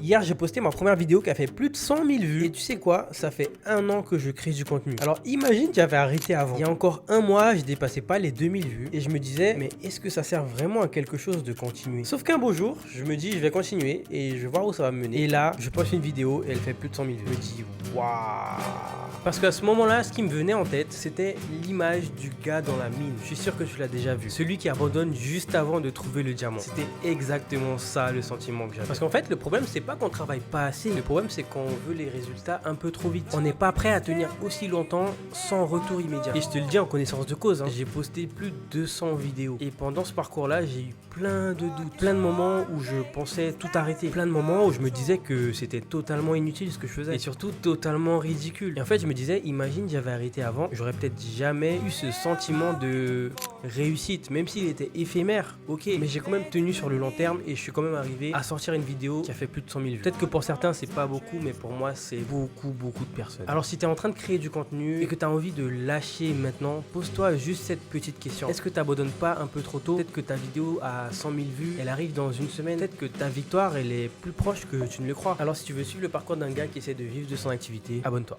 Hier, j'ai posté ma première vidéo qui a fait plus de 100 000 vues. Et tu sais quoi? Ça fait 1 an que je crée du contenu. Alors imagine, j'avais arrêté avant. Il y a encore 1 mois, je dépassais pas les 2000 vues. Et je me disais, mais est-ce que ça sert vraiment à quelque chose de continuer? Sauf qu'un beau jour, je me dis, je vais continuer et je vais voir où ça va me mener. Et là, je poste une vidéo et elle fait plus de 100 000 vues. Je me dis, waouh! Parce qu'à ce moment-là, ce qui me venait en tête, c'était l'image du gars dans la mine. Je suis sûr que tu l'as déjà vu. Celui qui abandonne juste avant de trouver le diamant. C'était exactement ça le sentiment que j'avais. Parce qu'en fait, le problème, c'est pas qu'on travaille pas assez. Le problème, c'est qu'on veut les résultats un peu trop vite. On n'est pas prêt à tenir aussi longtemps sans retour immédiat. Et je te le dis en connaissance de cause, hein. J'ai posté plus de 200 vidéos. Et pendant ce parcours-là, j'ai eu plein de doutes. Plein de moments où je pensais tout arrêter. Plein de moments où je me disais que c'était totalement inutile ce que je faisais. Et surtout totalement ridicule. Et en fait, je me disais, imagine, j'avais arrêté avant, j'aurais peut-être jamais eu ce sentiment de réussite, même s'il était éphémère, ok, mais j'ai quand même tenu sur le long terme et je suis quand même arrivé à sortir une vidéo qui a fait plus de 100 000 vues. Peut-être que pour certains c'est pas beaucoup, mais pour moi c'est beaucoup de personnes. Alors si tu es en train de créer du contenu et que tu as envie de lâcher maintenant, pose-toi juste cette petite question. Est-ce que tu abandonnes pas un peu trop tôt? Peut-être que ta vidéo a 100 000 vues, elle arrive dans une semaine, peut-être que ta victoire elle est plus proche que tu ne le crois. Alors si tu veux suivre le parcours d'un gars qui essaie de vivre de son activité, abonne-toi.